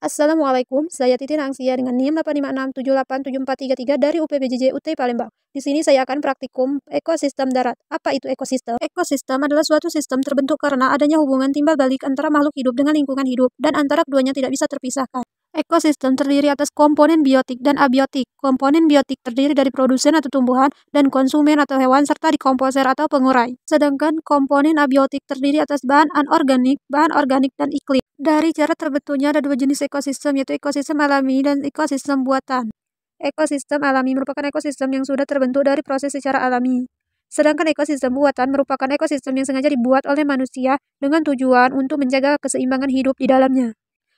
Assalamualaikum, saya Titin Angsia dengan NIM 856787433 dari UPBJJ UT Palembang. Di sini saya akan praktikum ekosistem darat. Apa itu ekosistem? Ekosistem adalah suatu sistem terbentuk karena adanya hubungan timbal balik antara makhluk hidup dengan lingkungan hidup, dan antara keduanya tidak bisa terpisahkan. Ekosistem terdiri atas komponen biotik dan abiotik. Komponen biotik terdiri dari produsen atau tumbuhan, dan konsumen atau hewan, serta dekomposer atau pengurai. Sedangkan komponen abiotik terdiri atas bahan anorganik, dan iklim. Dari cara terbentuknya ada dua jenis ekosistem, yaitu ekosistem alami dan ekosistem buatan. Ekosistem alami merupakan ekosistem yang sudah terbentuk dari proses secara alami. Sedangkan ekosistem buatan merupakan ekosistem yang sengaja dibuat oleh manusia dengan tujuan untuk menjaga keseimbangan hidup di dalamnya.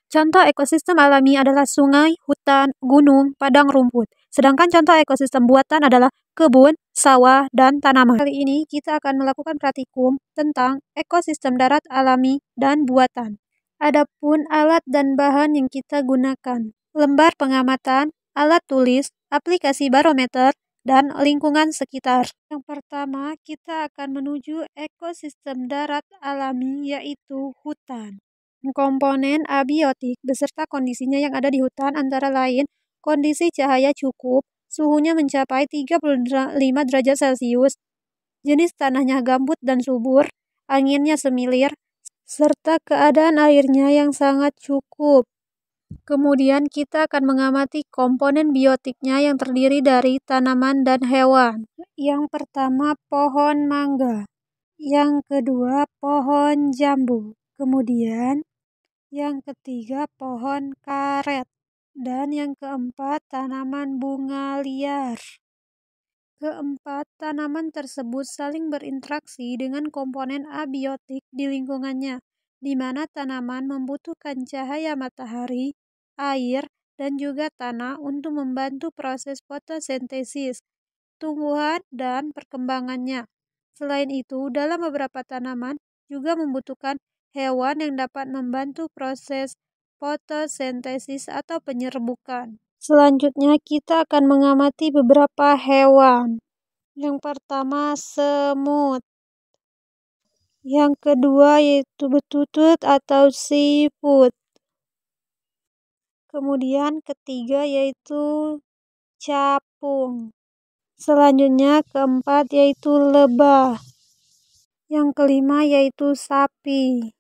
Contoh ekosistem alami adalah sungai, hutan, gunung, padang rumput. Sedangkan contoh ekosistem buatan adalah kebun, sawah, dan tanaman. Kali ini kita akan melakukan praktikum tentang ekosistem darat alami dan buatan. Adapun alat dan bahan yang kita gunakan: lembar pengamatan, alat tulis, aplikasi barometer, dan lingkungan sekitar. Yang pertama, kita akan menuju ekosistem darat alami, yaitu hutan. Komponen abiotik beserta kondisinya yang ada di hutan antara lain kondisi cahaya cukup, suhunya mencapai 35 derajat Celcius, jenis tanahnya gambut dan subur, anginnya semilir, serta keadaan airnya yang sangat cukup. Kemudian kita akan mengamati komponen biotiknya yang terdiri dari tanaman dan hewan. Yang pertama, pohon mangga. Yang kedua, pohon jambu. Kemudian yang ketiga, pohon karet. Dan yang keempat, tanaman bunga liar. Keempat, tanaman tersebut saling berinteraksi dengan komponen abiotik di lingkungannya, di mana tanaman membutuhkan cahaya matahari, air, dan juga tanah untuk membantu proses fotosintesis, tumbuhan, dan perkembangannya. Selain itu, dalam beberapa tanaman juga membutuhkan hewan yang dapat membantu proses fotosintesis atau penyerbukan. Selanjutnya kita akan mengamati beberapa hewan. Yang pertama, semut. Yang kedua yaitu betutut atau siput. Kemudian ketiga yaitu capung. Selanjutnya keempat yaitu lebah. Yang kelima yaitu sapi.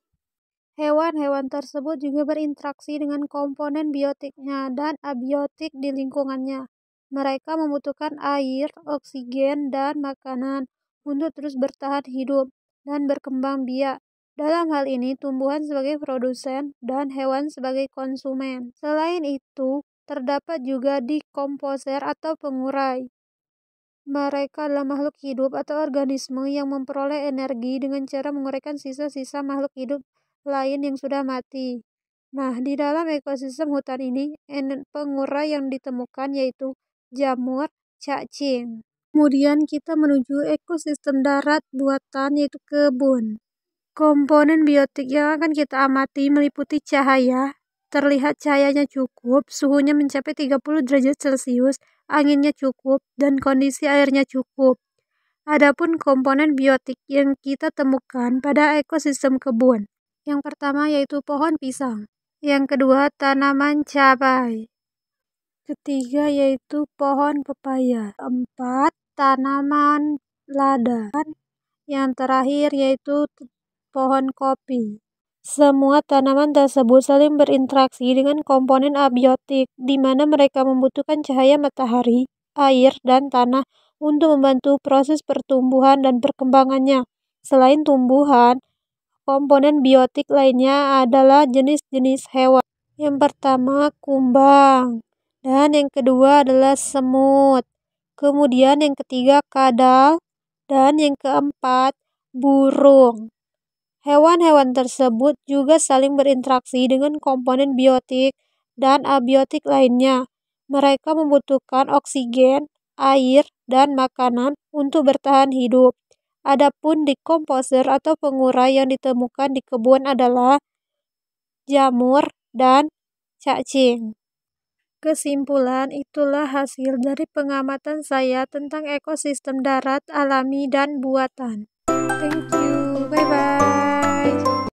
Hewan-hewan tersebut juga berinteraksi dengan komponen biotiknya dan abiotik di lingkungannya. Mereka membutuhkan air, oksigen, dan makanan untuk terus bertahan hidup dan berkembang biak. Dalam hal ini, tumbuhan sebagai produsen dan hewan sebagai konsumen. Selain itu, terdapat juga dekomposer atau pengurai. Mereka adalah makhluk hidup atau organisme yang memperoleh energi dengan cara menguraikan sisa-sisa makhluk hidup lain yang sudah mati. Nah, di dalam ekosistem hutan ini, pengurai yang ditemukan yaitu jamur, cacing. Kemudian kita menuju ekosistem darat buatan yaitu kebun. Komponen biotik yang akan kita amati meliputi cahaya. Terlihat cahayanya cukup, suhunya mencapai 30 derajat Celcius, anginnya cukup, dan kondisi airnya cukup. Adapun komponen biotik yang kita temukan pada ekosistem kebun. Yang pertama yaitu pohon pisang. Yang kedua, tanaman cabai. Ketiga yaitu pohon pepaya. Keempat, tanaman lada. Yang terakhir yaitu pohon kopi. Semua tanaman tersebut saling berinteraksi dengan komponen abiotik, di mana mereka membutuhkan cahaya matahari, air, dan tanah untuk membantu proses pertumbuhan dan perkembangannya. Selain tumbuhan, komponen biotik lainnya adalah jenis-jenis hewan. Yang pertama, kumbang. Dan yang kedua adalah semut. Kemudian yang ketiga, kadal. Dan yang keempat, burung. Hewan-hewan tersebut juga saling berinteraksi dengan komponen biotik dan abiotik lainnya. Mereka membutuhkan oksigen, air, dan makanan untuk bertahan hidup. Adapun dekomposer atau pengurai yang ditemukan di kebun adalah jamur dan cacing. Kesimpulan, itulah hasil dari pengamatan saya tentang ekosistem darat alami dan buatan. Thank you. Bye-bye.